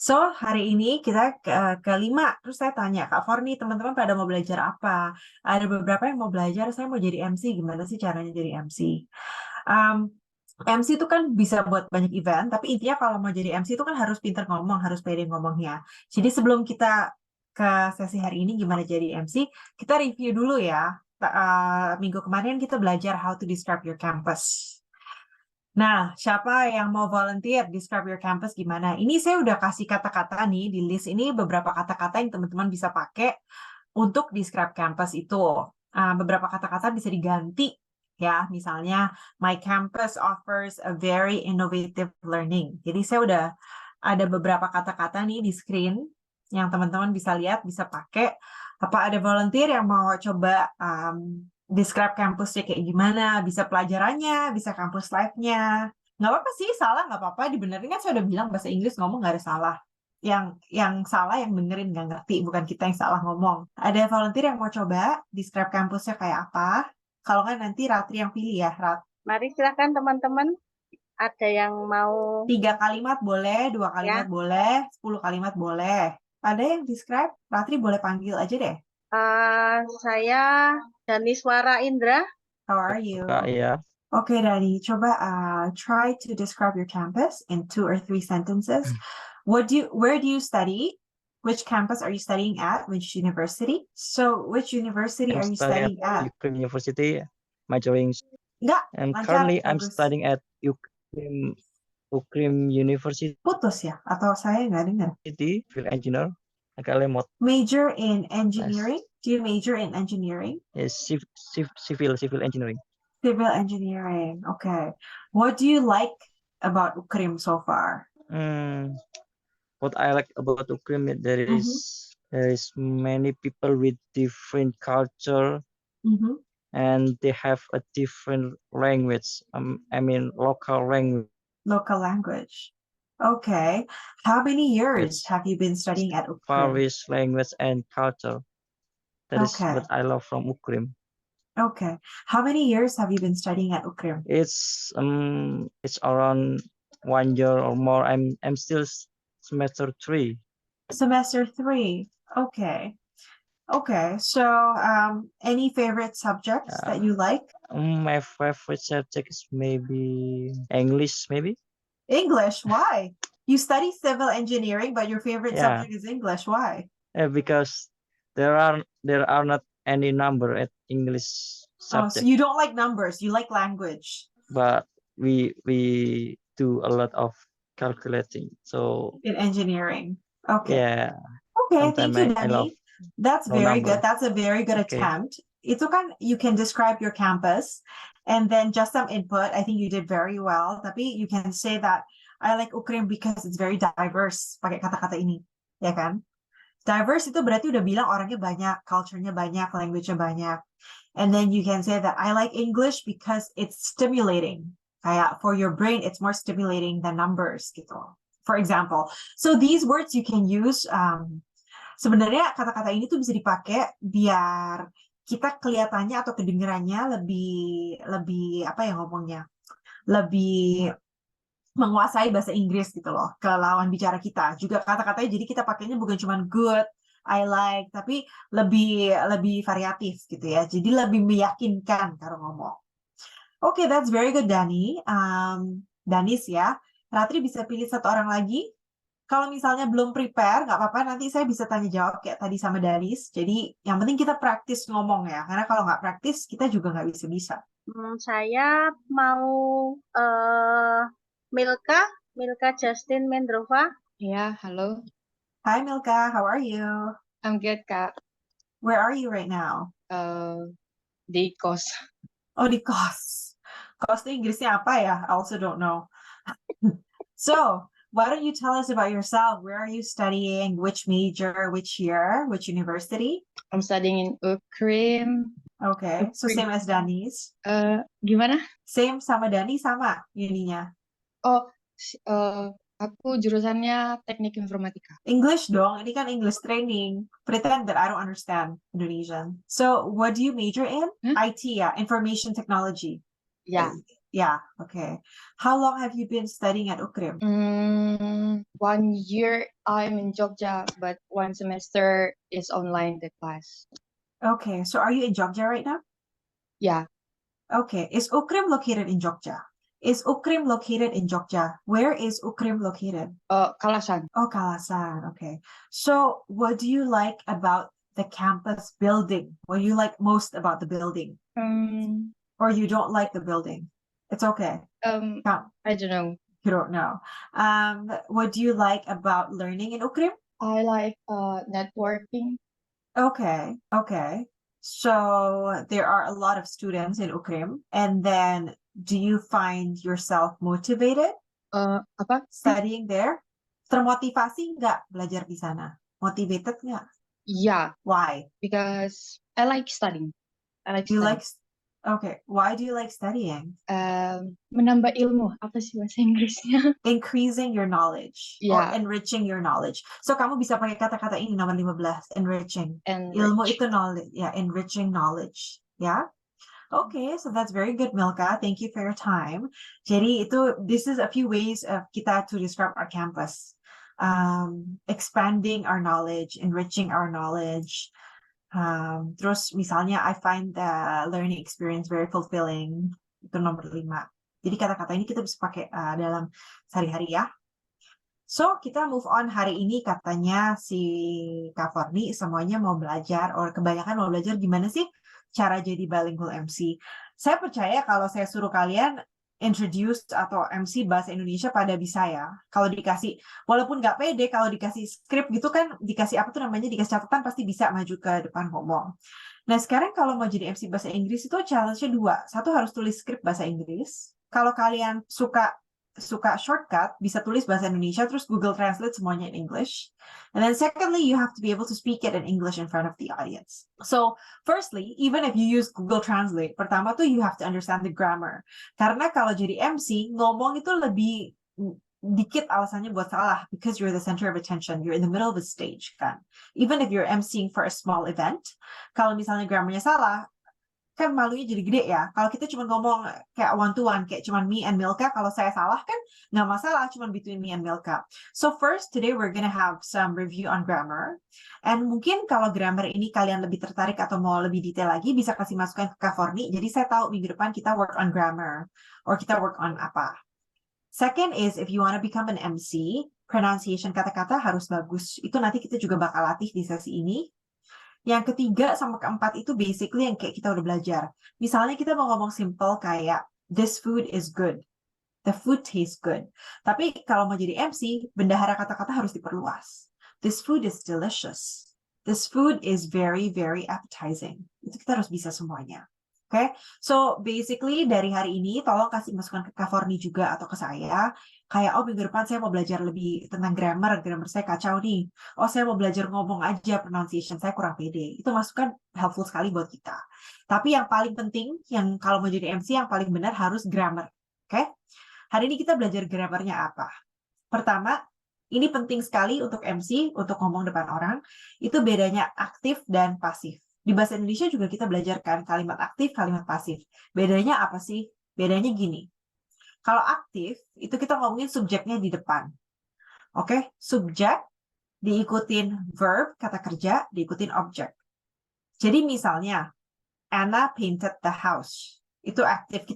So, hari ini kita kelima. Terus saya tanya, Kak Forni, teman-teman pada mau belajar apa? Ada beberapa yang mau belajar, saya mau jadi MC. Gimana sih caranya jadi MC? Um, MC itu kan bisa buat banyak event, tapi intinya kalau mau jadi MC itu kan harus pinter ngomong, harus pede ngomongnya. Jadi sebelum kita ke sesi hari ini gimana jadi MC, kita review dulu ya. Minggu kemarin kita belajar how to describe your campus. Nah, siapa yang mau volunteer describe your campus gimana? Ini saya udah kasih kata-kata nih di list ini beberapa kata-kata yang teman-teman bisa pakai untuk describe campus itu. Beberapa kata-kata bisa diganti ya, misalnya my campus offers a very innovative learning. Jadi saya udah ada beberapa kata-kata nih di screen yang teman-teman bisa lihat, bisa pakai. Apa ada volunteer yang mau coba describe kampusnya kayak gimana, bisa pelajarannya, bisa kampus life-nya. Nggak apa-apa sih, salah nggak apa-apa, dibenerin kan saya udah bilang bahasa Inggris ngomong nggak ada salah. Yang salah yang dengerin nggak ngerti, bukan kita yang salah ngomong. Ada volunteer yang mau coba describe kampusnya kayak apa? Kalau nggak nanti Ratri yang pilih ya, Mari silakan teman-teman. Ada yang mau 3 kalimat boleh, 2 ya? kalimat boleh, 10 kalimat boleh. Ada yang describe? Ratri boleh panggil aja deh. Saya Daniswara Indra. How are you? Kak, ya. Okay, Dani, coba try to describe your campus in 2 or 3 sentences. Where do you study? Which campus are you studying at? Which university? So, which university are you studying at? Ukrim University, majoring. Enggak, And lancar, currently I'm bagus. studying at Ukrim University, Putus ya? Atau saya nggak dengar? civil engineer. Agak lemot. Major in engineering? Do you major in engineering? Yes, civil engineering. Civil engineering, okay. What do you like about Ukrim so far? What I like about Ukrim, there is many people with different culture, and they have a different language. I mean local language. Local language. Okay. How many years have you been studying at Ukrim? Farish language and culture. That is Okay. what I love from Ukrim. Okay. How many years have you been studying at Ukrim? It's around 1 year or more. I'm still semester 3. Semester 3. Okay. Okay. So, any favorite subjects that you like? My favorite subject is maybe English, maybe. English. Why? You study civil engineering, but your favorite Yeah. subject is English. Why? Because there are not any number at English Oh, subject. so you don't like numbers. You like language. But we do a lot of calculating. So In engineering. Okay. yeah. Okay, thank you, Sometimes I love Danny. That's no very number. good. That's a very good Okay. attempt. Itu kan you can describe your campus and then just some input. I think you did very well. Tapi you can say that I like Ukrim because it's very diverse. Pakai kata-kata ini, ya kan? Diverse itu berarti udah bilang orangnya banyak, culture-nya banyak, language-nya banyak. And then you can say that I like English because it's stimulating. Kayak for your brain, it's more stimulating than numbers gitu. For example. So these words you can use, sebenarnya kata-kata ini tuh bisa dipakai biar kita kelihatannya atau kedengarannya lebih apa ya ngomongnya, lebih menguasai bahasa Inggris gitu loh ke lawan bicara kita. Juga kata-katanya jadi kita pakainya bukan cuma good, I like, tapi lebih variatif gitu ya. Jadi lebih meyakinkan kalau ngomong. Okay, that's very good, Dani. Danis ya. Ratri bisa pilih satu orang lagi. Kalau misalnya belum prepare, nggak apa-apa. Nanti saya bisa tanya jawab kayak tadi sama Danis. Jadi yang penting kita praktis ngomong ya. Karena kalau nggak praktis, kita juga nggak bisa-bisa. Saya mau Milka Justin Mendrova. Ya, halo. Hi Milka, how are you? I'm good, Kak. Where are you right now? Di kos. Oh, di kos. Kos itu Inggrisnya apa ya? I also don't know. So, why don't you tell us about yourself? Where are you studying? Which major? Which year? Which university? I'm studying in Ukrim. Okay, so same as Dani's. Gimana? Same sama Dani sama uninya. Oh, aku jurusannya Teknik Informatika. English dong, ini kan English training. Pretend that I don't understand Indonesian. So, what do you major in? Huh? IT ya, Information Technology. Ya. Yeah, okay. How long have you been studying at UKRIM? 1 year I'm in Jogja, but 1 semester is online the class. Okay, so are you in Jogja right now? Yeah, Okay, is UKRIM located in Jogja? Is UKRIM located in Jogja? Where is UKRIM located? Kalasan. Oh, Kalasan, okay. So what do you like about the campus building? What do you like most about the building? Or you don't like the building? It's okay. Come, I don't know. you don't know. What do you like about learning in UKRIM? I like networking. Okay, okay. So there are a lot of students in UKRIM, and then do you find yourself motivated Apa? studying there? Termotivasi nggak belajar di sana? Motivated nggak? Yeah, Why? because I like studying. I like Do you studying. like, okay, why do you like studying? Menambah ilmu. Apa sih bahasa Inggrisnya? Increasing your knowledge or Yeah, enriching your knowledge. So kamu bisa pakai kata-kata ini nomor 15, enriching. and Ilmu itu knowledge, yeah, enriching knowledge. Yeah. Okay, so that's very good, Milka. Thank you for your time. Jadi this is a few ways of kita to describe our campus. Expanding our knowledge, enriching our knowledge. Terus misalnya, I find the learning experience very fulfilling. Itu nomor 5. Jadi kata-kata ini kita bisa pakai dalam sehari-hari ya. So, kita move on. Hari ini katanya si Kak Forni semuanya mau belajar, or kebanyakan mau belajar gimana sih cara jadi bilingual MC. Saya percaya kalau saya suruh kalian introduce atau MC bahasa Indonesia pada bisa ya. Kalau dikasih, walaupun nggak pede, kalau dikasih skrip gitu kan, dikasih apa tuh namanya, dikasih catatan pasti bisa maju ke depan ngomong. Nah, sekarang kalau mau jadi MC bahasa Inggris itu challenge-nya 2. Satu, harus tulis skrip bahasa Inggris. Kalau kalian suka shortcut, bisa tulis bahasa Indonesia, terus Google Translate semuanya in English. And then secondly, you have to be able to speak it in English in front of the audience. So firstly, even if you use Google Translate, pertama tuh you have to understand the grammar. Karena kalau jadi MC, ngomong itu lebih dikit alasannya buat salah, because you're the center of attention, you're in the middle of the stage kan. Even if you're MCing for a small event, kalau misalnya grammarnya salah, kan malunya jadi gede ya. Kalau kita cuma ngomong kayak one to one, kayak cuma me and Milka, kalau saya salah kan nggak masalah, cuma between me and Milka. So first, today we're gonna have some review on grammar. And mungkin kalau grammar ini kalian lebih tertarik atau mau lebih detail lagi, bisa kasih masukan ke Kak Forni. Jadi saya tahu minggu depan kita work on grammar, or kita work on apa. Second is, if you want to become an MC, pronunciation kata-kata harus bagus. Itu nanti kita juga bakal latih di sesi ini. Yang ketiga sama keempat itu basically yang kayak kita udah belajar. Misalnya kita mau ngomong simple kayak, this food is good. The food tastes good. Tapi kalau mau jadi MC, bendahara kata-kata harus diperluas. This food is delicious. This food is very, very appetizing. Itu kita harus bisa semuanya. Okay? So basically dari hari ini tolong kasih masukan ke Kak Forni juga atau ke saya. Kayak, oh minggu depan saya mau belajar lebih tentang grammar saya kacau nih. Oh saya mau belajar ngomong aja, pronunciation saya kurang pede. Itu masukan helpful sekali buat kita. Tapi yang paling penting, yang kalau mau jadi MC yang paling benar harus grammar. Oke? Hari ini kita belajar grammarnya apa? Pertama, ini penting sekali untuk MC, untuk ngomong depan orang, itu bedanya aktif dan pasif. Di bahasa Indonesia juga kita belajarkan kalimat aktif, kalimat pasif. Bedanya apa sih? Bedanya gini. Kalau aktif, itu kita ngomongin subjeknya di depan. Oke? Subjek diikutin verb, kata kerja, diikutin objek. Jadi misalnya, Anna painted the house. Itu aktif.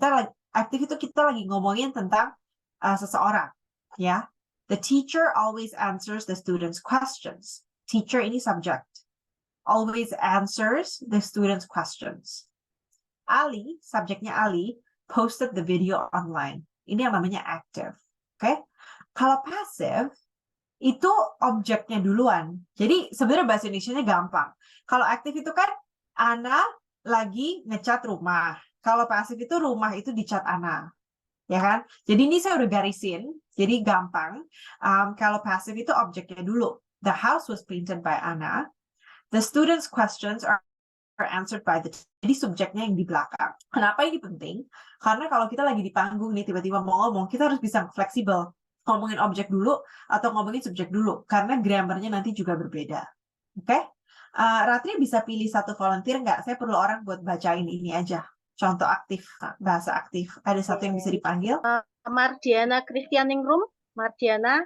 Aktif itu kita lagi ngomongin tentang seseorang. Ya. The teacher always answers the students' questions. Teacher ini subject. Always answers the students' questions. Ali, subjeknya Ali, posted the video online. Ini yang namanya active. Oke? Kalau passive, itu objeknya duluan. Jadi sebenarnya bahasa Indonesianya gampang. Kalau aktif itu kan Ana lagi ngecat rumah. Kalau pasif itu rumah itu dicat Ana. Ya kan? Jadi ini saya udah garisin. Jadi gampang. Kalau pasif itu objeknya dulu. The house was painted by Ana. The students' questions are answered by the jadi subjeknya yang di belakang. Kenapa ini penting? Karena kalau kita lagi di panggung nih tiba-tiba mau ngomong, kita harus bisa fleksibel. Ngomongin objek dulu atau ngomongin subjek dulu. Karena grammarnya nanti juga berbeda. Oke? Ratri bisa pilih satu volunteer nggak? Saya perlu orang buat bacain ini aja. contoh aktif, bahasa aktif. Ada satu yang bisa dipanggil? Mardiana Christianingrum, Mardiana,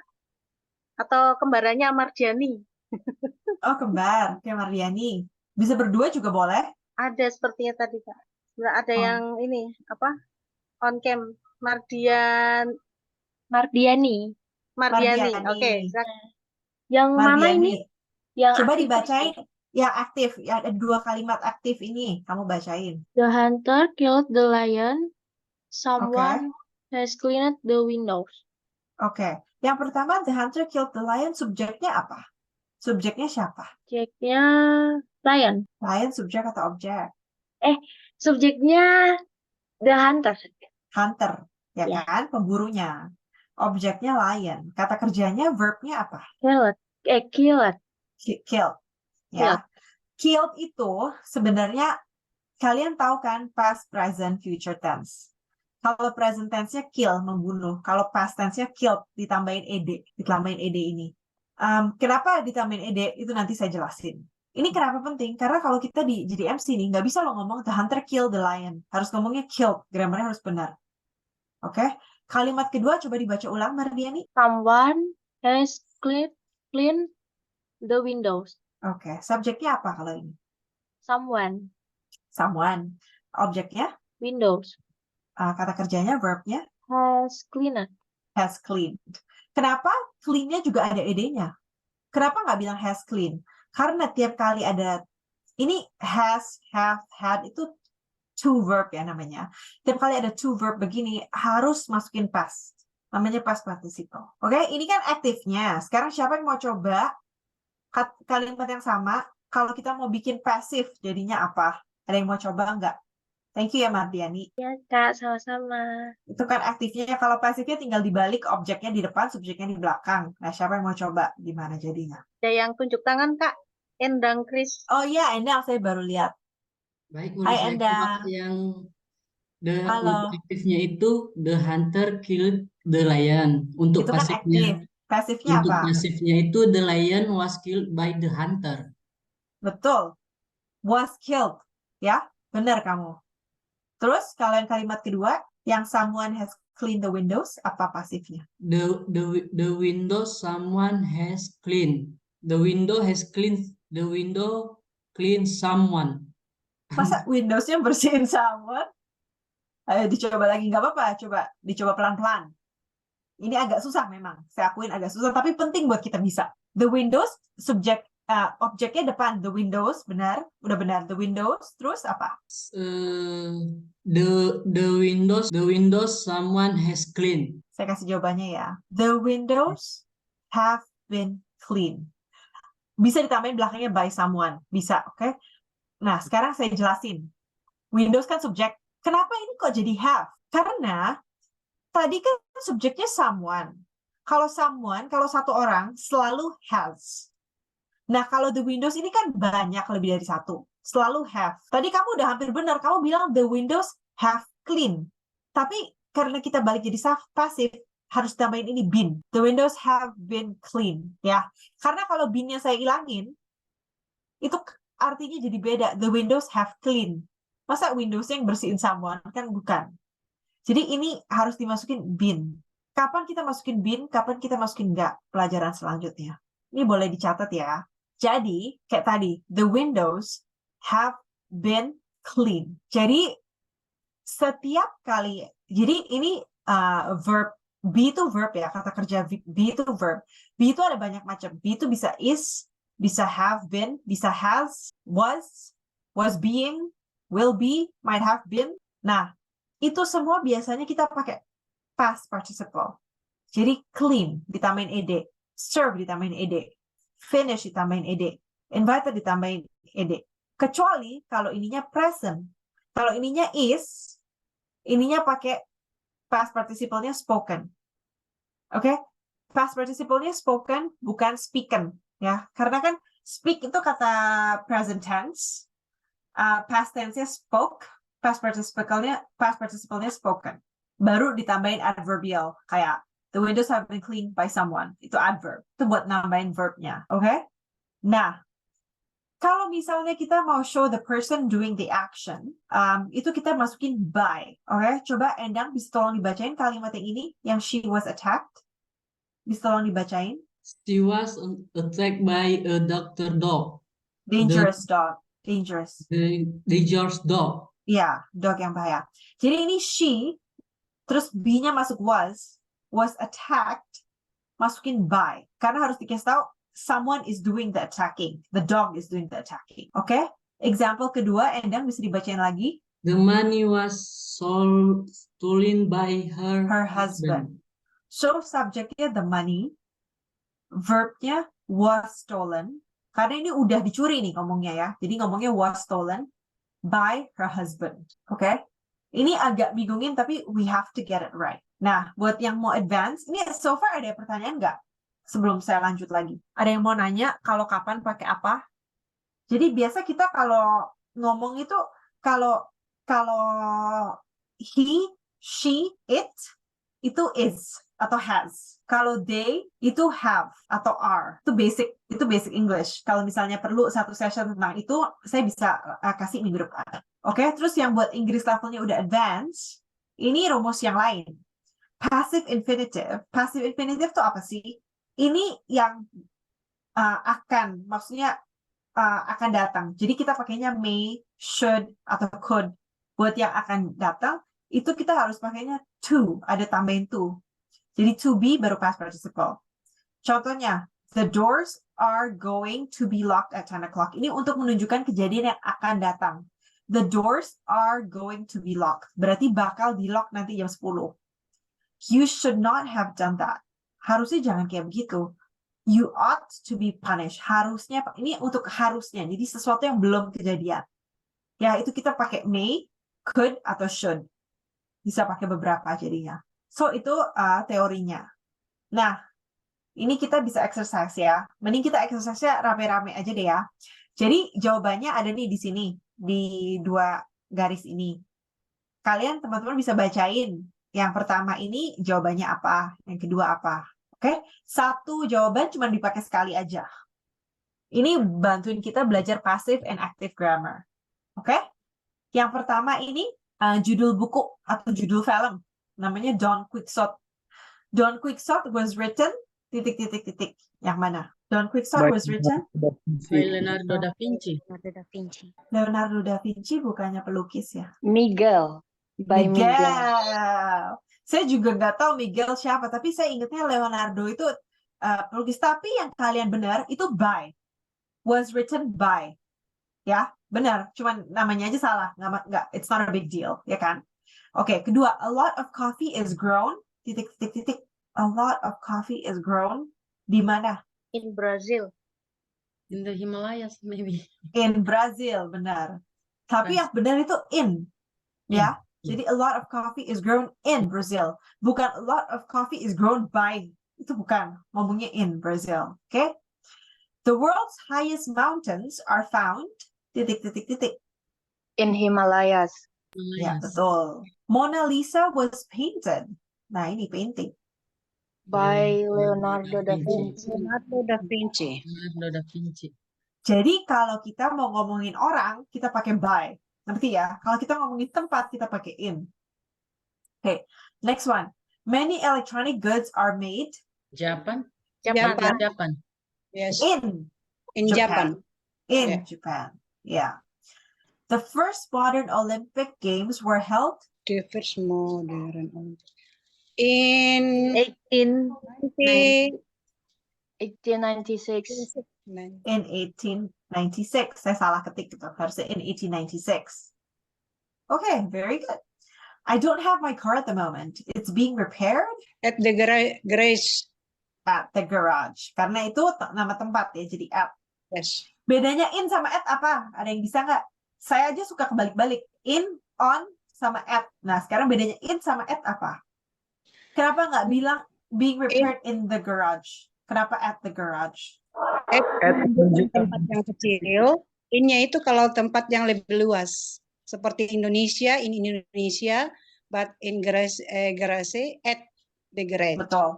atau kembarannya Mardiani. Oh, kembar, kayak Mardiani. Bisa berdua juga boleh? Ada sepertinya tadi, Kak. Nggak ada Oh. yang ini, apa? On cam. Mardiani. Mardiani. Oke. Yang mana ini? Mardiani. Yang Coba aktif dibacain itu. yang aktif. Ya, ada 2 kalimat aktif ini. Kamu bacain. The hunter killed the lion. Someone has cleaned the windows. Oke. Yang pertama, the hunter killed the lion. Subjeknya apa? Subjeknya siapa? Subjeknya lion. Lion subjek atau objek? Subjeknya the hunter. Hunter, ya Ya. kan? Pemburunya. Objeknya lion. Kata kerjanya, verbnya apa? Killed. Killed. Killed. Ya. Killed itu sebenarnya kalian tahu kan past, present, future tense. Kalau present tense-nya kill, membunuh. Kalau past tense-nya killed, ditambahin ed ini. Kenapa ditambahin ed? Itu nanti saya jelasin. Ini kenapa penting? Karena kalau kita jadi MC nih, nggak bisa lo ngomong the hunter killed the lion. Harus ngomongnya killed. Grammarnya harus benar. Oke? Kalimat kedua coba dibaca ulang, Mardiani. Someone has cleaned the windows. Oke. Subjeknya apa kalau ini? Someone. Someone. Objeknya? Windows. Kata kerjanya, verbnya? Has cleaned. Has cleaned. Kenapa clean-nya juga ada ed-nya? Kenapa nggak bilang has clean? Karena tiap kali ada, ini has, have, had, itu to verb ya namanya. Tiap kali ada to verb begini, harus masukin past. Namanya past participle. Oke, ini kan aktifnya. Sekarang siapa yang mau coba kalimat yang sama, kalau kita mau bikin pasif, jadinya apa? Ada yang mau coba nggak? Thank you ya Mardiani. Ya, Kak, sama-sama. Itu kan aktifnya. Kalau pasifnya tinggal dibalik, objeknya di depan, subjeknya di belakang. Nah, siapa yang mau coba? Gimana jadinya? Ada yang tunjuk tangan, Kak. Endang Kris. Oh iya, Endang, saya baru lihat. Baik, Hai, boleh saya Endang. jawab yang Halo. untuk aktifnya itu the hunter killed the lion. Untuk Itu kan pasifnya, aktif. Pasifnya untuk apa? pasifnya itu the lion was killed by the hunter. Betul. Was killed. Ya, benar kamu. Terus, kalau yang kalimat kedua, yang someone has cleaned the windows, apa pasifnya? The window someone has cleaned. The window has cleaned. The window clean someone. Masa Windows-nya bersihin someone? Ayo dicoba lagi. Nggak apa-apa. Coba dicoba pelan-pelan. Ini agak susah memang. Saya akuin agak susah, tapi penting buat kita bisa. The windows, objeknya depan. The windows, benar. Udah benar. The windows, terus apa? The windows someone has cleaned. Saya kasih jawabannya ya. The windows have been cleaned. Bisa ditambahin belakangnya by someone. Bisa, oke? Nah, sekarang saya jelasin. Windows kan subjek. Kenapa ini kok jadi have? Karena tadi kan subjeknya someone. Kalau someone, kalau satu orang, selalu has. Nah, kalau the windows ini kan banyak, lebih dari satu. Selalu have. Tadi kamu udah hampir benar. Kamu bilang the windows have clean. Tapi karena kita balik jadi pasif, harus tambahin ini been. The windows have been clean. Ya. Karena kalau been-nya saya ilangin, itu artinya jadi beda. The windows have clean. Masa Windows-nya yang bersihin someone? Kan bukan. Jadi ini harus dimasukin been. Kapan kita masukin been, kapan kita masukin enggak? Pelajaran selanjutnya. Ini boleh dicatat ya. Jadi, kayak tadi, the windows have been clean. Jadi, setiap kali, jadi ini verb, be itu verb ya, kata kerja be itu verb. Be itu ada banyak macam. Be itu bisa is, bisa have been, bisa has, was being, will be, might have been. Nah, itu semua biasanya kita pakai past participle. Jadi clean ditambahin ed, serve ditambahin ed, finish ditambahin ed, invited ditambahin ed. Kecuali kalau ininya present. Kalau ininya is, ininya pakai past participle-nya spoken. Oke? Past participle-nya spoken, bukan speaken. Ya, karena kan speak itu kata present tense. Past tense-nya spoke, past participle-nya spoken. Baru ditambahin adverbial, kayak the windows have been cleaned by someone. Itu adverb. Itu buat nambahin verb-nya. Oke? Nah, Kalau misalnya kita mau show the person doing the action, itu kita masukin by. Oke, coba Endang bisa tolong dibacain kalimat yang ini, yang she was attacked. Bisa tolong dibacain. She was attacked by a doctor dog. Dangerous dog. Dangerous. The dangerous dog. Ya, dog yang bahaya. Jadi ini she, terus B-nya masuk was attacked, masukin by. Karena harus dikasih tahu, someone is doing the attacking. The dog is doing the attacking. Oke? Example kedua, Endang bisa dibacain lagi. The money was stolen by her husband. So, subjeknya the money, verbnya was stolen. Karena ini udah dicuri nih ngomongnya ya. Jadi ngomongnya was stolen by her husband. Oke? Ini agak bingungin tapi we have to get it right. Nah, buat yang mau advance, ini so far ada pertanyaan nggak? Sebelum saya lanjut lagi. Ada yang mau nanya kalau kapan pakai apa? Jadi biasa kita kalau ngomong itu kalau he, she, it itu is atau has. Kalau they itu have atau are. Itu basic English. Kalau misalnya perlu satu session tentang itu, saya bisa kasih minggu depan. Oke, terus yang buat Inggris levelnya udah advance, ini rumus yang lain. Passive infinitive. Passive infinitive itu apa sih? Ini yang akan, maksudnya akan datang. Jadi kita pakainya may, should, atau could. Buat yang akan datang, itu kita harus pakainya to, ada tambahin to. Jadi to be baru past participle. Contohnya, the doors are going to be locked at 10 o'clock. Ini untuk menunjukkan kejadian yang akan datang. The doors are going to be locked. Berarti bakal di-lock nanti jam 10. You should not have done that. Harusnya jangan kayak begitu. You ought to be punished. Harusnya, ini untuk harusnya. Jadi sesuatu yang belum kejadian. Ya, itu kita pakai may, could, atau should. Bisa pakai beberapa jadinya. So, itu teorinya. Nah, ini kita bisa exercise ya. Mending kita exercise-nya rame-rame aja deh ya. Jadi, jawabannya ada nih di sini. Di dua garis ini. Kalian, teman-teman bisa bacain. Yang pertama ini jawabannya apa. Yang kedua apa. Oke? Satu jawaban cuma dipakai sekali aja. Ini bantuin kita belajar passive and active grammar. Oke? Yang pertama ini judul buku atau judul film. Namanya Don Quixote. Don Quixote was written ... Yang mana? Don Quixote was written By Leonardo da Vinci. Leonardo da Vinci bukannya pelukis ya? Miguel. By Miguel. Saya juga nggak tahu Miguel siapa, tapi saya ingatnya Leonardo itu pelukis. Tapi yang kalian benar itu by. Was written by. Ya, benar. Cuman namanya aja salah. Nggak, it's not a big deal, ya kan? Oke, kedua, a lot of coffee is grown. ... A lot of coffee is grown. Di mana? In Brazil. In the Himalayas, maybe. In Brazil, benar. Tapi yang benar itu in. Ya. Jadi a lot of coffee is grown in Brazil. Bukan a lot of coffee is grown by. Itu bukan. Ngomongnya in Brazil. Oke? Okay? The world's highest mountains are found ... In Himalayas. Ya, betul. Mona Lisa was painted. Nah, ini painting. By Leonardo da Vinci. Leonardo da Vinci. Jadi kalau kita mau ngomongin orang, kita pakai by. Ngerti ya? Kalau kita ngomongin tempat, kita pakai in. Okay, next one. Many electronic goods are made Japan. Yes. in Japan. In Yeah. Japan. Yeah. The first modern Olympic Games were held The first modern in 1896. in 1896. Saya salah ketik itu. Harusnya in 1896. Okay, very good. I don't have my car at the moment. It's being repaired at the garage. at the garage. Karena itu nama tempat ya, jadi at. Yes. Bedanya in sama at apa? Ada yang bisa nggak? Saya aja suka kebalik-balik. In, on, sama at. Nah, sekarang bedanya in sama at apa? Kenapa nggak bilang being repaired in the garage? Kenapa at the garage? At tempat yang kecil. Innya itu kalau tempat yang lebih luas. Seperti Indonesia, in Indonesia, but in garage, at the garage. Betul.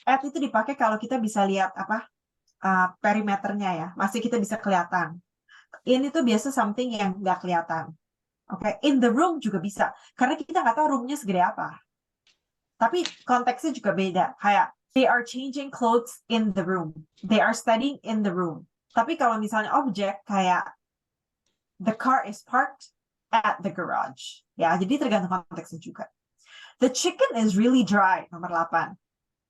At itu dipakai kalau kita bisa lihat apa perimeternya ya, masih kita bisa kelihatan. In itu biasa something yang nggak kelihatan. Oke, in the room juga bisa. Karena kita nggak tahu roomnya segede apa. Tapi konteksnya juga beda. Kayak, they are changing clothes in the room. They are studying in the room. Tapi kalau misalnya objek, kayak, the car is parked at the garage. Ya, jadi tergantung konteksnya juga. The chicken is really dry, nomor 8.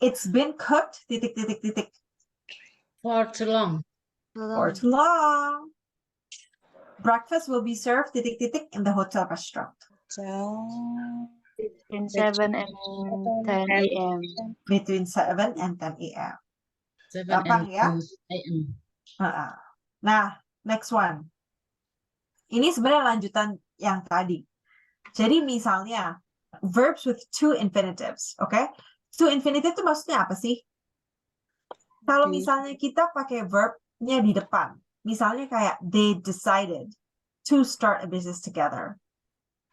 It's been cooked, titik, titik, titik. For too long. For too long. Breakfast will be served, titik, titik, in the hotel restaurant. So, Between 7 and 10 a.m. Between 7 and 10 a.m. 7 Gampang ya? a.m. Nah, next one. Ini sebenarnya lanjutan yang tadi. Jadi misalnya, verbs with two infinitives, oke? Two infinitive itu maksudnya apa sih? Kalau misalnya kita pakai verbnya di depan, misalnya kayak they decided to start a business together.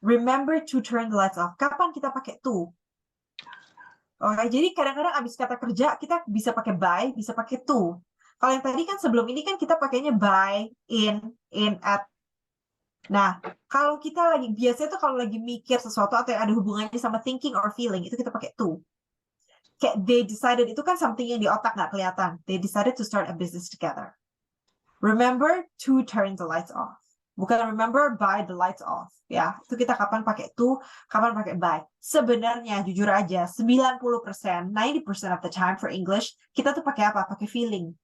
Remember to turn the lights off. Kapan kita pakai to? Oke, jadi kadang-kadang abis kata kerja kita bisa pakai by, bisa pakai to. Kalau yang tadi kan sebelum ini kan kita pakainya by, in, at. Nah, kalau kita lagi biasanya tuh kalau lagi mikir sesuatu atau yang ada hubungannya sama thinking or feeling itu kita pakai to. Kayak they decided itu kan something yang di otak nggak kelihatan. They decided to start a business together. Remember to turn the lights off. Bukan remember by the lights off. Ya, itu kita kapan pakai to, kapan pakai by. Sebenarnya jujur aja 90%, 90% of the time for English kita tuh pakai apa? Pakai feeling.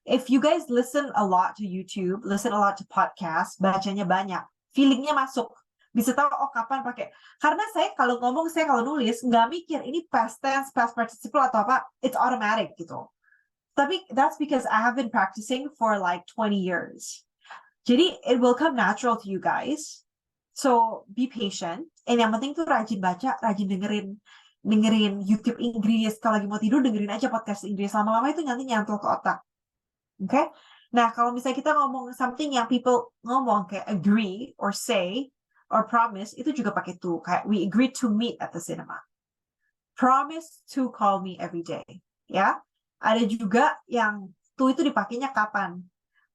If you guys listen a lot to YouTube, listen a lot to podcasts, bacanya banyak, feelingnya masuk. Bisa tahu, oh kapan pakai. Karena saya kalau ngomong, saya kalau nulis, nggak mikir, ini past tense, past participle, atau apa, it's automatic gitu. Tapi that's because I have been practicing for like 20 years. Jadi, it will come natural to you guys. So, be patient. And yang penting tuh rajin baca, rajin dengerin YouTube Inggris. Kalau lagi mau tidur, dengerin aja podcast Inggris. Lama-lama itu nanti nyantol ke otak. Okay? Nah, kalau misalnya kita ngomong something yang people ngomong kayak agree or say or promise, itu juga pakai to. Kayak we agreed to meet at the cinema. Promise to call me every day. Ya. Ada juga yang to itu dipakainya kapan.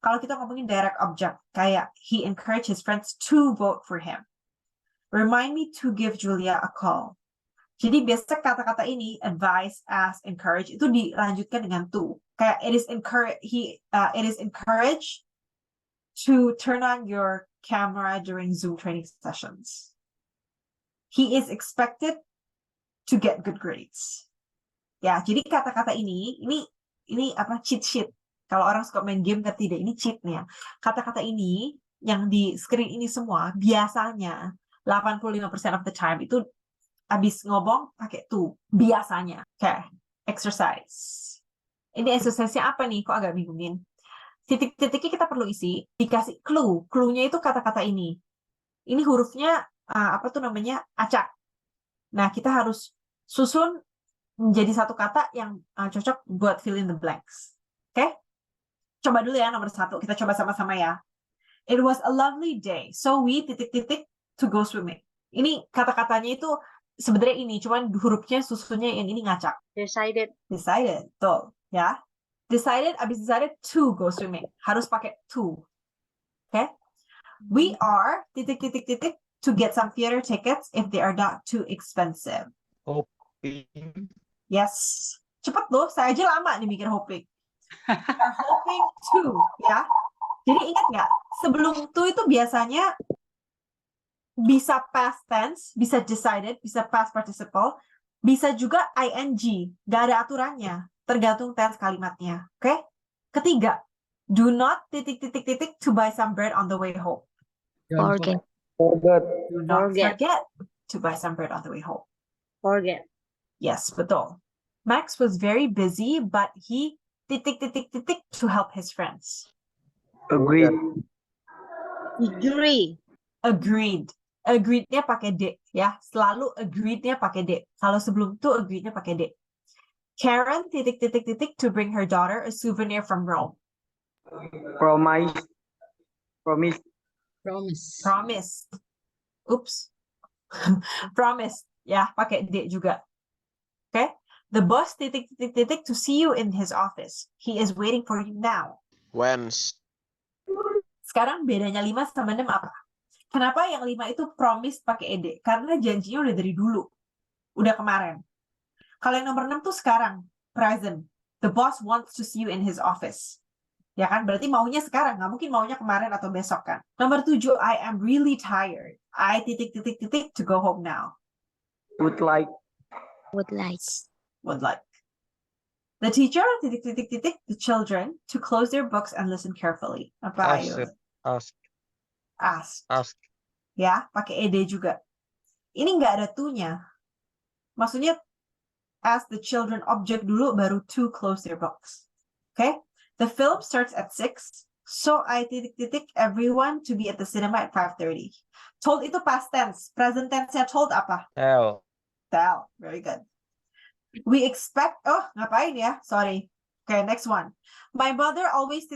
Kalau kita ngomongin direct object, kayak he encouraged his friends to vote for him. Remind me to give Julia a call. Jadi biasa kata-kata ini, advise, ask, encourage, itu dilanjutkan dengan to. Kayak it is encouraged to turn on your camera during Zoom training sessions. He is expected to get good grades. Ya, jadi kata-kata ini apa cheat sheet. Kalau orang suka main game ngerti deh, ini cheatnya. Kata-kata ini yang di screen ini semua biasanya 85% of the time itu habis ngomong pakai to biasanya. Kayak exercise. Ini exercise-nya apa nih? Kok agak bingungin. Titik-titiknya kita perlu isi, dikasih clue. Clue-nya itu kata-kata ini. Ini hurufnya apa tuh namanya? Acak. Nah, kita harus susun menjadi satu kata yang cocok buat fill in the blanks. Oke? Coba dulu ya nomor 1. Kita coba sama-sama ya. It was a lovely day. So we titik-titik to go swimming. Ini kata-katanya itu sebenarnya ini, cuman hurufnya susunnya yang ini ngacak. Decided. Tuh, ya. Decided, abis decided to go swimming. Harus pakai to. Okay? We are titik-titik-titik to get some theater tickets if they are not too expensive. Hoping. Yes. Cepet loh, saya aja lama nih mikir hoping. We are hoping to, ya. Jadi ingat nggak, sebelum to itu biasanya bisa past tense, bisa decided, bisa past participle, bisa juga ing, nggak ada aturannya, tergantung tense kalimatnya. Oke? Ketiga, do not titik-titik-titik to buy some bread on the way home. Forget. Do not forget to buy some bread on the way home. Forget. Yes, betul. Max was very busy, but he titik-titik-titik to help his friends. Agreed. Agreed. Agreed-nya pakai D, ya. Selalu agreed-nya pakai D. Kalau sebelum itu agreed-nya pakai D. Karen titik-titik-titik to bring her daughter a souvenir from Rome. Promise. Oops. Promise. Ya, pakai D juga. Okay? The boss titik-titik-titik to see you in his office. He is waiting for you now. Whence. Sekarang bedanya 5 sama 6 apa? Kenapa yang 5 itu promise pakai ed? Karena janjinya udah dari dulu. Udah kemarin. Kalau yang nomor 6 tuh sekarang, present. The boss wants to see you in his office. Ya kan? Berarti maunya sekarang, nggak mungkin maunya kemarin atau besok kan. Nomor 7, I am really tired. I ... to go home now. Would like. Would like. Would like. The teacher ... the children to close their books and listen carefully. Apa ayo? Ask. Ask. Ask. Ya, pakai ed juga. Ini nggak ada to-nya. Maksudnya, ask the children object dulu, baru to close their books. Okay? The film starts at 6, so I ... everyone to be at the cinema at 5:30. Told itu past tense. Present tense-nya told apa? Tell. Tell. Very good. We expect... Oh, ngapain ya? Sorry. Okay, next one. My mother always ...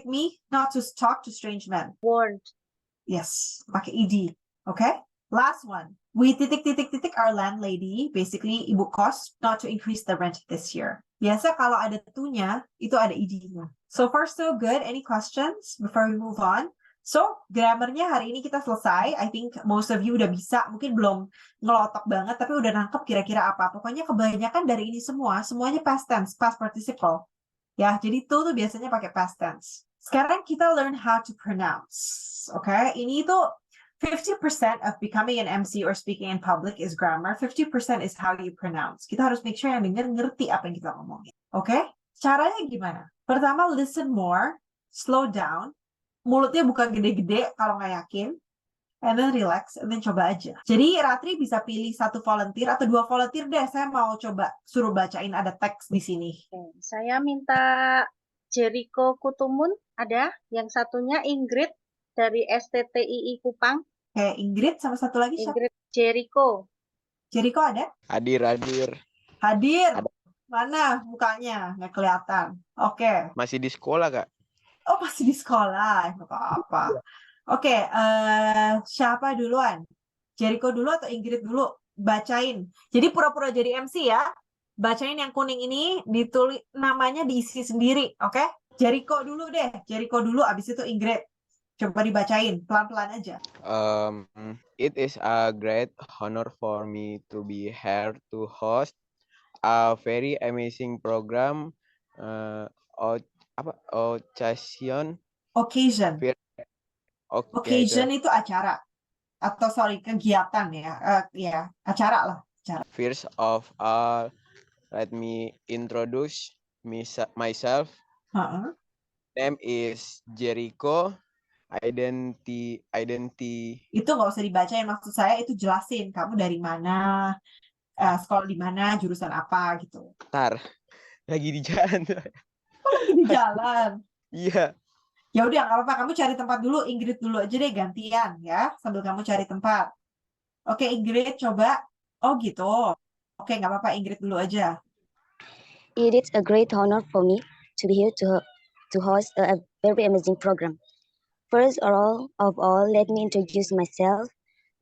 me not to talk to strange men. Warned. Yes, pakai ed. Okay? Last one. We ... our landlady, basically ibu kos, not to increase the rent this year. Biasa kalau ada to-nya, itu ada ed-nya. So far so good. Any questions before we move on? So, grammarnya hari ini kita selesai. I think most of you udah bisa, mungkin belum ngelotok banget, tapi udah nangkep kira-kira apa. Pokoknya kebanyakan dari ini semuanya past tense, past participle. Ya, jadi to tuh biasanya pakai past tense. Sekarang kita learn how to pronounce. Oke, ini tuh 50% of becoming an MC or speaking in public is grammar. 50% is how you pronounce. Kita harus make sure yang denger ngerti apa yang kita ngomongin. Oke? Caranya gimana? Pertama, listen more, slow down. Mulutnya bukan gede-gede kalau nggak yakin. And then relax, and then coba aja. Jadi Ratri bisa pilih 1 volunteer atau 2 volunteer deh. Saya mau coba suruh bacain, ada teks di sini. Oke, saya minta Jericho Kutumun, ada. Yang satunya Ingrid dari STTII Kupang. Oke, Ingrid sama satu lagi siapa? Ingrid Jericho. Jericho ada? Hadir. Hadir. Ada. Mana mukanya? Nggak kelihatan. Oke. Masih di sekolah, Kak. Oh, masih di sekolah. Nggak apa-apa. Oke, siapa duluan? Jericho dulu atau Ingrid dulu? Bacain. Jadi pura-pura jadi MC ya. Bacain yang kuning ini, ditulis namanya diisi sendiri, oke? Jericho dulu deh. Jericho dulu, abis itu Ingrid. Coba dibacain, pelan-pelan aja. It is a great honor for me to be here to host a very amazing program. Occasion. Occasion itu acara. Atau sorry, kegiatan ya. Ya, acara lah. Acara. First of all, let me introduce myself. Name is Jericho. Identity. Itu nggak usah dibacain, maksud saya itu jelasin kamu dari mana, sekolah di mana, jurusan apa gitu. Tar, lagi di jalan. Oh, lagi di jalan. Iya. Ya udah nggak apa-apa, kamu cari tempat dulu. Ingrid dulu aja deh gantian ya, sambil kamu cari tempat. Oke, Ingrid coba. Oh gitu. Oke, nggak apa-apa, Ingrid dulu aja. It is a great honor for me to be here to host a very amazing program. First of all, let me introduce myself.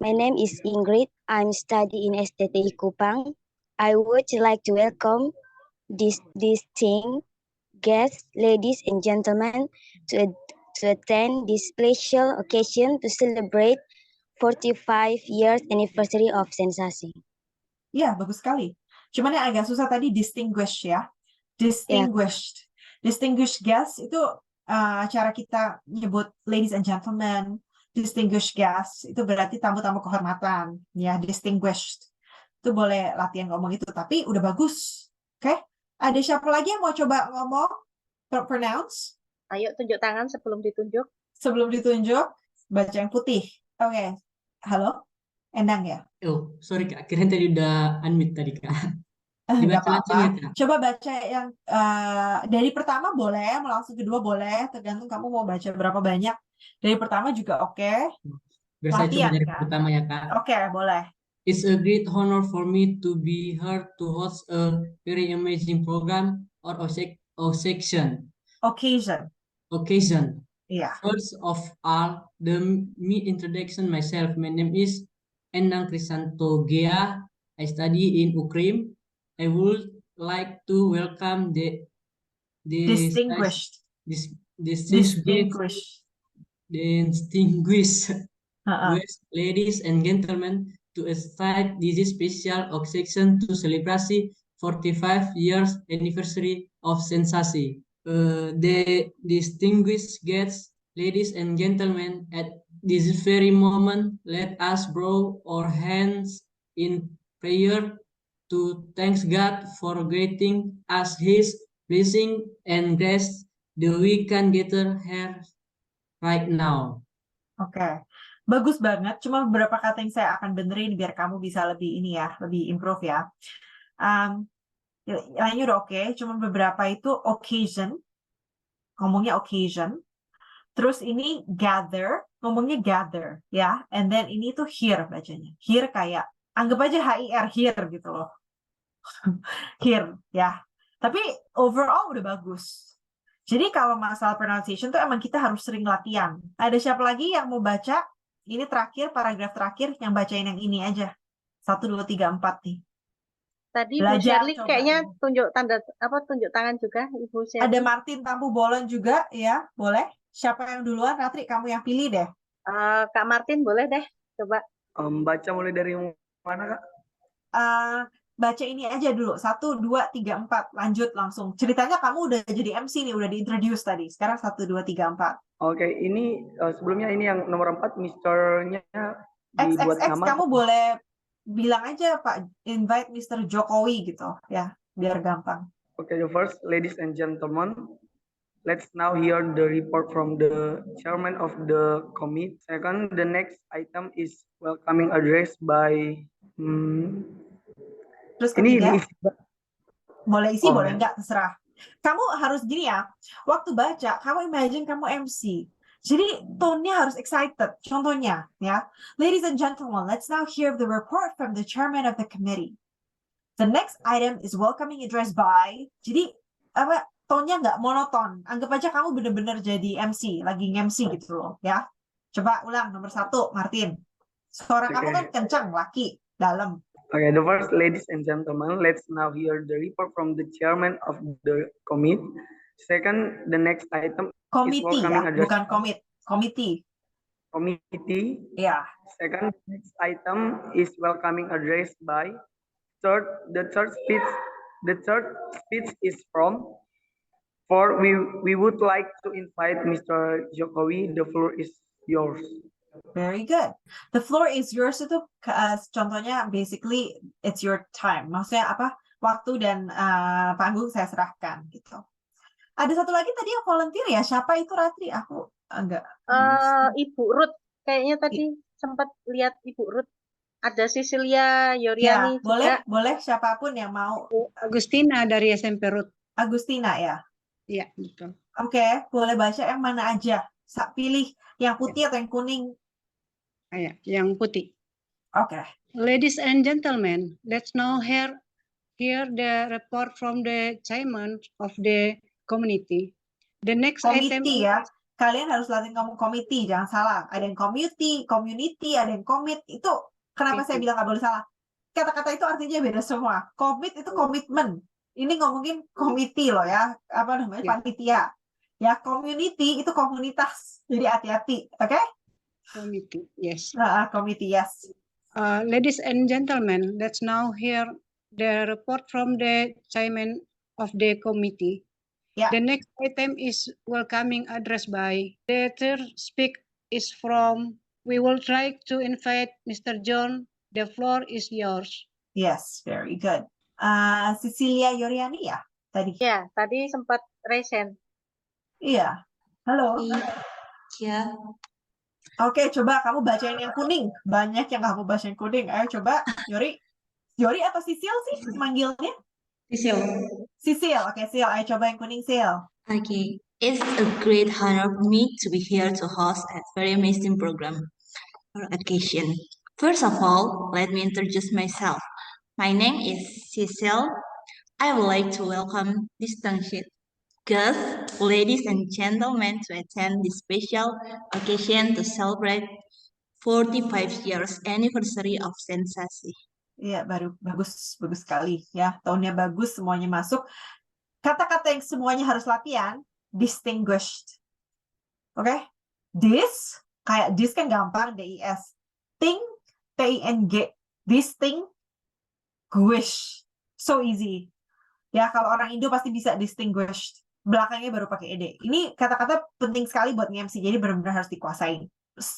My name is Ingrid. I'm studying in STTI Kupang. I would like to welcome distinguished guests, ladies and gentlemen, to attend this special occasion to celebrate 45 years anniversary of Sensasi. Iya, bagus sekali. Cuman yang agak susah tadi distinguished ya. Distinguished. Distinguished guests itu cara kita nyebut ladies and gentlemen, distinguished guests, itu berarti tamu-tamu kehormatan. Ya, distinguished. Itu boleh latihan ngomong itu, tapi udah bagus. Oke? Ada siapa lagi yang mau coba ngomong? Pronounce? Ayo tunjuk tangan sebelum ditunjuk. Sebelum ditunjuk, baca yang putih. Oke. Halo? Endang ya? Oh, sorry Kak, kirain tadi udah unmute tadi Kak. Nggak Dibaca langsung ya apa-apa. Kak. Coba baca yang dari pertama boleh, mau langsung kedua boleh, tergantung kamu mau baca berapa banyak. Dari pertama juga oke. Biar saya coba Latihan dari kan? pertama ya Kak. Oke, boleh. It's a great honor for me to be here to host a very amazing program or occasion. Iya. First of all, me introduction myself. My name is Endang Krisanto Gea. I study in UKRIM. I would like to welcome the Distinguished distinguished guests, ladies and gentlemen, to excite this special occasion to celebrate 45 years anniversary of Sensasi. The distinguished guests, ladies and gentlemen, at this very moment, let us bow our hands in prayer to thank God for granting us His blessing and grace that we can gather here right now. Oke, bagus banget. Cuma beberapa kata yang saya akan benerin biar kamu bisa lebih ini ya, lebih improve ya. Lainnya udah oke, cuma beberapa itu occasion, ngomongnya occasion. Terus ini gather, ngomongnya gather ya. And then ini tuh here bacanya. Here kayak anggap aja HIR here gitu loh. Here ya. Tapi overall udah bagus. Jadi kalau masalah pronunciation tuh emang kita harus sering latihan. Ada siapa lagi yang mau baca? Ini terakhir, paragraf terakhir yang bacain yang ini aja. 1, 2, 3, 4 nih. Tadi Bu Belajar Shirley coba. kayaknya tunjuk tangan juga Ibu Shirley. Ada Martin Tampu Bolon juga ya, boleh. Siapa yang duluan? Ratri, kamu yang pilih deh. Kak Martin boleh deh, coba. Baca mulai dari yang mana, Kak? Baca ini aja dulu. 1, 2, 3, 4. Lanjut langsung. Ceritanya kamu udah jadi MC nih, udah di-introduce tadi. Sekarang 1, 2, 3, 4. Oke, ini sebelumnya ini yang nomor 4, Mister-nya dibuat XXX, nama. kamu boleh bilang aja Pak, invite Mr. Jokowi gitu ya, biar gampang. Okay, the first, ladies and gentlemen, let's now hear the report from the chairman of the committee. Second, the next item is welcoming address by Terus ini ketiga, diisi. boleh isi, Oh, boleh enggak, terserah. Kamu harus gini ya, waktu baca, kamu imagine kamu MC. Jadi tone-nya harus excited. Contohnya, ya. Ladies and gentlemen, let's now hear the report from the chairman of the committee. The next item is welcoming address by. Jadi, tone-nya nggak monoton. Anggap aja kamu bener-bener jadi MC, lagi MC gitu loh, ya. Coba ulang, nomor 1, Martin. Suara kamu kan kencang, laki, dalam. Okay, the first, ladies and gentlemen, let's now hear the report from the chairman of the committee. Second, the next item Committee is welcoming ya, address. bukan komit. Committee. Committee. Ya. Second, next item is welcoming address by. Third, the third speech is from. For we would like to invite Mr. Jokowi. The floor is yours. Very good. The floor is yours itu contohnya basically it's your time. Maksudnya apa? Waktu dan panggung saya serahkan gitu. Ada satu lagi tadi yang volunteer ya. Siapa itu, Ratri? Aku enggak. Ibu Ruth kayaknya tadi sempat lihat Ibu Ruth. Ada Cecilia Yoriani Ya, boleh, juga. boleh siapapun yang mau. Agustina dari SMP Ruth. Agustina ya. Iya, betul. Oke, boleh baca yang mana aja. Pilih yang putih atau yang kuning. Ya, yang putih. Oke. Ladies and gentlemen, let's now hear the report from the chairman of the committee. The next item Ya. Kalian harus latih ngomong committee, jangan salah. Ada yang community, ada yang commit. Itu kenapa saya bilang nggak boleh salah. Kata-kata itu artinya beda semua. Commit itu komitmen. Ini ngomongin committee loh ya. Apa namanya? Panitia. Ya, community itu komunitas. Jadi hati-hati, oke? committee, yes. Committee, yes. Ladies and gentlemen, let's now hear the report from the chairman of the committee. Yeah. The next item is welcoming address by. The third speak is from. We will try to invite Mr. John. The floor is yours. Yes, very good. Cecilia Yoriani ya tadi? Ya, tadi sempat resen. Iya. Halo. Iya. Oke, coba kamu bacain yang kuning. Banyak yang kamu baca yang kuning. Ayo coba, Yori. Yori atau Sisil sih manggilnya? Sisil. Sisil, oke Sil. Ayo coba yang kuning, Sil. Okay. It's a great honor for me to be here to host a very amazing program or occasion. First of all, let me introduce myself. My name is Sisil. I would like to welcome distinguished guests, ladies and gentlemen, to attend this special occasion to celebrate 45 years anniversary of Sensasi. Iya, bagus sekali ya. Tahunnya bagus, semuanya masuk. Kata-kata yang semuanya harus latihan, distinguished. Oke? This, kayak this kan gampang, D-I-S. Thing, T-I-N-G. Distinguish. So easy. Ya, kalau orang Indo pasti bisa distinguished. Belakangnya baru pakai ed. Ini kata-kata penting sekali buat nge-MC, jadi benar-benar harus dikuasain.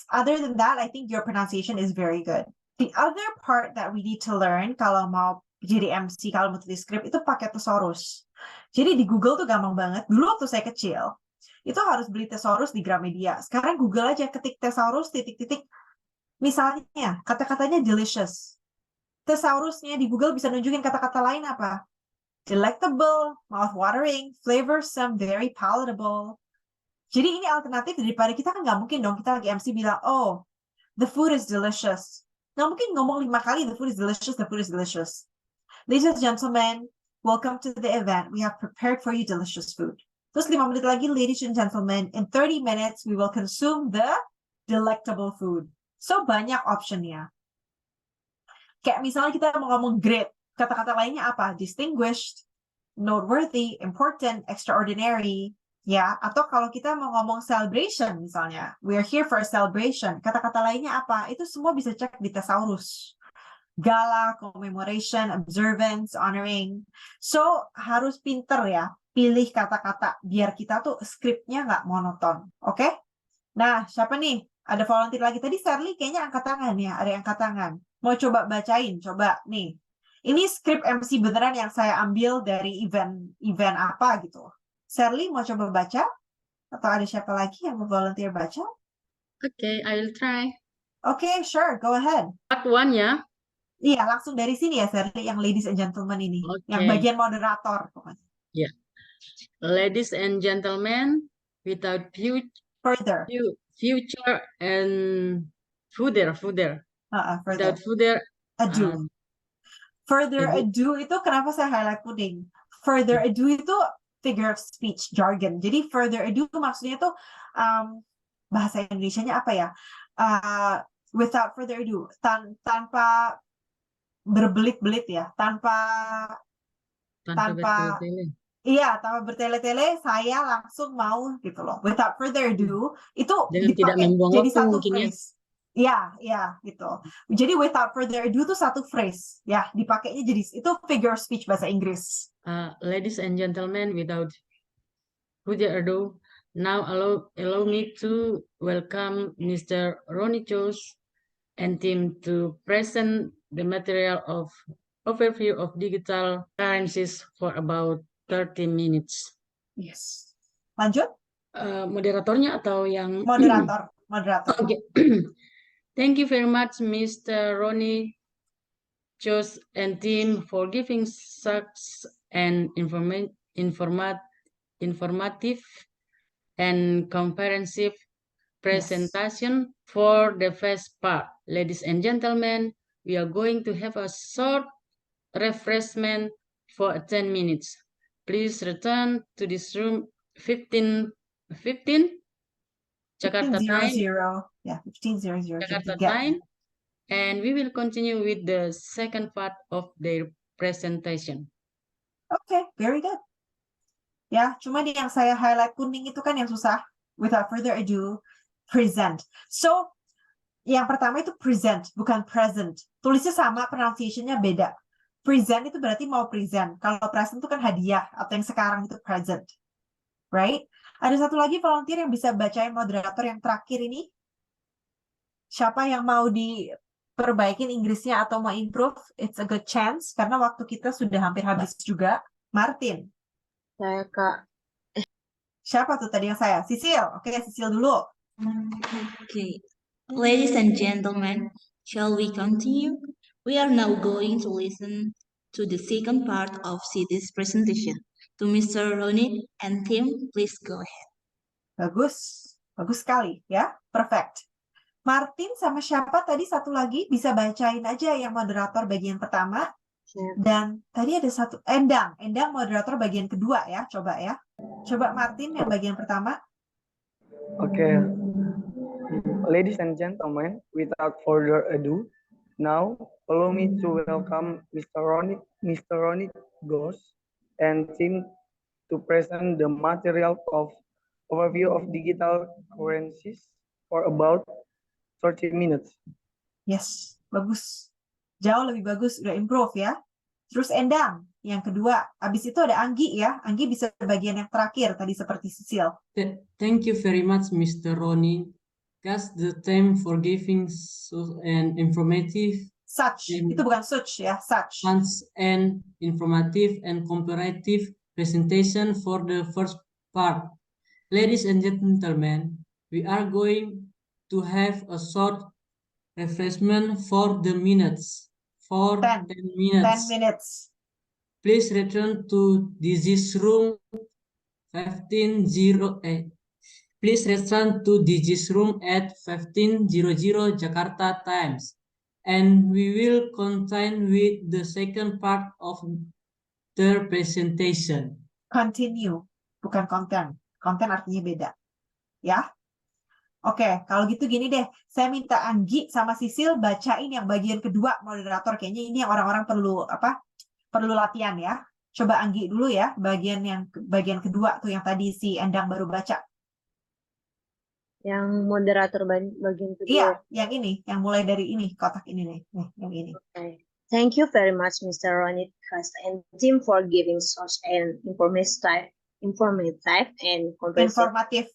Other than that, I think your pronunciation is very good. The other part that we need to learn kalau mau jadi MC, kalau mau tulis script, itu pakai thesaurus. Jadi di Google tuh gampang banget. Dulu waktu saya kecil, itu harus beli thesaurus di Gramedia. Sekarang Google aja, ketik thesaurus, titik-titik. Misalnya, kata-katanya delicious. Thesaurusnya di Google bisa nunjukin kata-kata lain apa? Delectable, mouth-watering, flavorsome, very palatable. Jadi ini alternatif daripada kita kan nggak mungkin dong kita lagi MC bilang, oh, the food is delicious. Nggak mungkin ngomong 5 kali, the food is delicious, the food is delicious. Ladies and gentlemen, welcome to the event. We have prepared for you delicious food. Terus 5 menit lagi, ladies and gentlemen, in 30 minutes, we will consume the delectable food. So, banyak optionnya. Kayak misalnya kita mau ngomong great, kata-kata lainnya apa? Distinguished, noteworthy, important, extraordinary, ya. Atau kalau kita mau ngomong celebration misalnya, we are here for a celebration, kata-kata lainnya apa? Itu semua bisa cek di thesaurus. Gala, commemoration, observance, honoring. So, harus pinter ya, pilih kata-kata biar kita tuh skripnya nggak monoton. Oke? Nah, siapa nih? Ada volunteer lagi. Tadi Sherly kayaknya angkat tangan ya, ada yang angkat tangan. Mau coba bacain, coba nih. Ini skrip MC beneran yang saya ambil dari event apa gitu. Sherly mau coba baca? Atau ada siapa lagi yang mau volunteer baca? Okay, I will try. Okay, sure, go ahead. Part 1 ya? Iya, langsung dari sini ya, Sherly, yang ladies and gentlemen ini. Okay. Yang bagian moderator. Yeah. Ladies and gentlemen, without future and further. Without further ado. Further ado itu kenapa saya highlight kuning? Further ado itu figure of speech, jargon. Jadi further ado maksudnya tuh bahasa Indonesianya apa ya? Without further ado, tanpa berbelit-belit ya, tanpa iya, tanpa bertele-tele, saya langsung mau gitu loh. Without further ado, itu dipakai jadi satu phrase. Ya, gitu. Jadi without further ado itu satu phrase, ya, dipakainya jadi itu figure of speech bahasa Inggris. Ladies and gentlemen, without further ado, now allow me to welcome Mr. Ronnie Chose and team to present the material of overview of digital currencies for about 30 minutes. Yes. Lanjut? Moderatornya atau yang moderator? Okay. Thank you very much, Mr. Ronnie Chose and team for giving such an informative and comprehensive presentation for the first part. Ladies and gentlemen, we are going to have a short refreshment for 10 minutes. Please return to this room 15 Jakarta time. Yeah, 15:00 Jakarta time. And we will continue with the second part of their presentation. Okay, very good. Ya, cuma yang saya highlight kuning itu kan yang susah. Without further ado, present. So, yang pertama itu present, bukan present. Tulisnya sama, pronunciation-nya beda. Present itu berarti mau present. Kalau present itu kan hadiah, atau yang sekarang itu present. Right? Ada satu lagi volunteer yang bisa bacain moderator yang terakhir ini. Siapa yang mau diperbaikin Inggrisnya atau mau improve? It's a good chance, karena waktu kita sudah hampir habis juga. Martin. Saya, Kak. Siapa tuh tadi yang saya? Sisil. Oke, Sisil dulu. Okay. Ladies and gentlemen, shall we continue? We are now going to listen to the second part of Siti's presentation. To Mr. Ronit and team, please go ahead. Bagus. Bagus sekali ya. Perfect. Martin sama siapa tadi satu lagi bisa bacain aja yang moderator bagian pertama. Dan tadi ada satu Endang moderator bagian kedua ya, coba ya. Coba Martin yang bagian pertama. Okay. Ladies and gentlemen, without further ado, now allow me to welcome Mr. Ronnie Ghosh and team to present the material of overview of digital currencies for about 30 minutes. Yes, bagus. Jauh lebih bagus, udah improve ya. Terus Endang, yang kedua. Habis itu ada Anggi ya. Anggi bisa bagian yang terakhir tadi seperti Sisil. Thank you very much, Mr. Ronnie. That's the time for giving an informative. Itu bukan such ya, such. And informative and comparative presentation for the first part. Ladies and gentlemen, we are going to have a short refreshment for the minutes. For 10 minutes. 10 minutes. Please return to this room 1508. Please return to this room at 1500 Jakarta times. And we will continue with the second part of the presentation. Continue, bukan konten. Konten artinya beda. Ya. Oke, kalau gitu gini deh. Saya minta Anggi sama Sisil bacain yang bagian kedua, moderator. Kayaknya ini yang orang-orang perlu latihan ya. Coba Anggi dulu ya, bagian kedua tuh yang tadi si Endang baru baca. Yang moderator bagian kedua. Iya, yang ini, yang mulai dari ini, kotak ini nih, yang ini. Okay. Thank you very much, Mr. Ronnie Cast and team for giving such an informative and comprehensive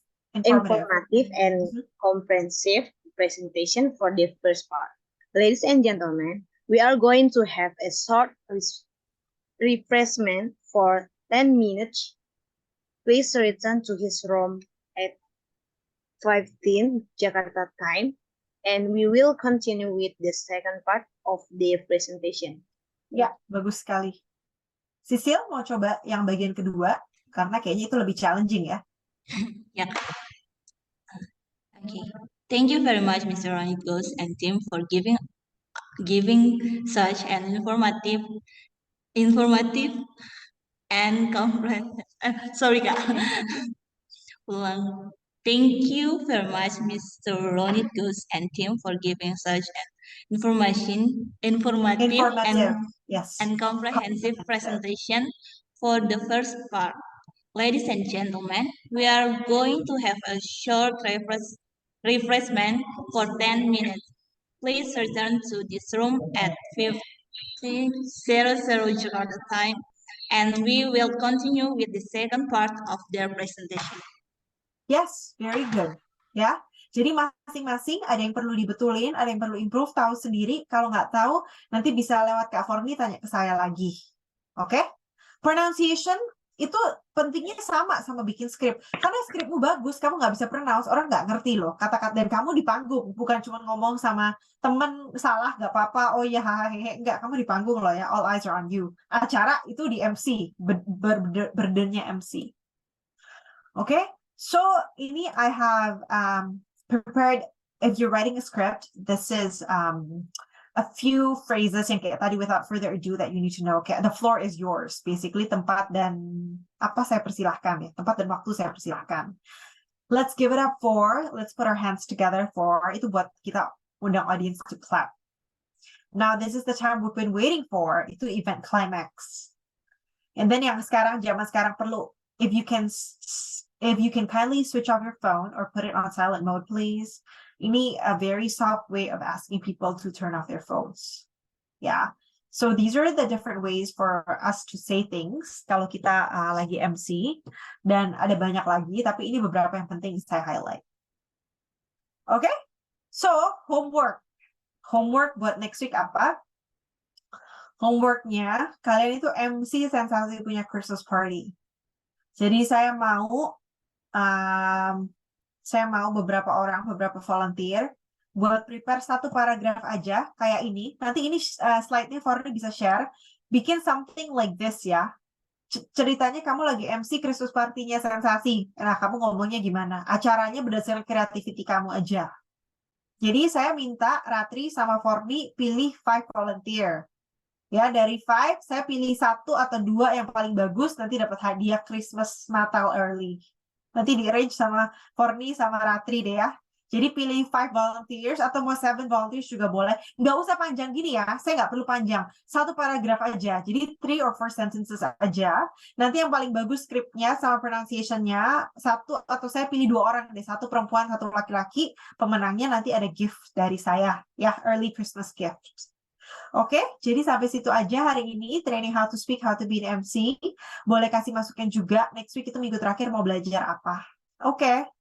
comprehensive presentation for the first part. Ladies and gentlemen, we are going to have a short refreshment for 10 minutes. Please return to his room at 15 Jakarta time, and we will continue with the second part of the presentation. Ya, bagus sekali. Sisil mau coba yang bagian kedua, karena kayaknya itu lebih challenging ya. Yeah. Okay. Thank you very much, Mr. Ronnie Ghost and team for giving such an informative and sorry, Kak. Ulang. Thank you very much, Mr. Ronnie Ghost and team for giving such an informative and comprehensive presentation for the first part. Ladies and gentlemen, we are going to have a short refreshment for 10 minutes. Please return to this room at 1500 Jakarta time, and we will continue with the second part of their presentation. Yes, very good. Ya, jadi masing-masing ada yang perlu dibetulin, ada yang perlu improve, tahu sendiri. Kalau nggak tahu, nanti bisa lewat Kak Forni tanya ke saya lagi. Oke? Pronunciation itu pentingnya sama bikin skrip. Karena skripmu bagus, kamu nggak bisa pronounce, orang nggak ngerti loh kata-kata, dan kamu di panggung, bukan cuma ngomong sama temen salah nggak apa-apa, oh ya hahaha, nggak, kamu di panggung loh ya, all eyes are on you. Acara itu di MC, burdennya MC. Oke? So ini I have prepared, if you're writing a script, this is a few phrases yang kayak tadi, without further ado, that you need to know. Okay, the floor is yours. Basically, tempat dan apa saya persilahkan ya. Tempat dan waktu saya persilahkan. Let's give it up for, let's put our hands together for, itu buat kita undang audience to clap. Now, this is the time we've been waiting for, itu event climax. And then yang sekarang, zaman sekarang perlu, if you can kindly switch off your phone or put it on silent mode, please. Ini a very soft way of asking people to turn off their phones. Yeah. So these are the different ways for us to say things kalau kita lagi MC. Dan ada banyak lagi, tapi ini beberapa yang penting saya highlight. Okay? So, homework. Homework buat next week apa? Homeworknya, kalian itu MC Sensasi punya Christmas party. Jadi saya mau beberapa volunteer buat prepare satu paragraf aja kayak ini. Nanti ini slide-nya Forni bisa share. Bikin something like this ya. Ceritanya kamu lagi MC Christmas party-nya Sensasi. Nah, kamu ngomongnya gimana? Acaranya berdasarkan creativity kamu aja. Jadi saya minta Ratri sama Forni pilih 5 volunteer. Ya, dari 5 saya pilih 1 atau 2 yang paling bagus, nanti dapat hadiah Christmas Natal early. Nanti di-arrange sama Forni sama Ratri deh ya. Jadi pilih 5 volunteers atau mau 7 volunteers juga boleh. Nggak usah panjang gini ya, saya nggak perlu panjang. 1 paragraf aja, jadi 3 or 4 sentences aja. Nanti yang paling bagus skripnya sama pronunciation-nya, 1 atau saya pilih 2 orang deh, 1 perempuan, 1 laki-laki. Pemenangnya nanti ada gift dari saya, ya, early Christmas gift. Oke, jadi sampai situ aja hari ini, training how to speak, how to be an MC. Boleh kasih masukan juga, next week itu minggu terakhir mau belajar apa. Oke.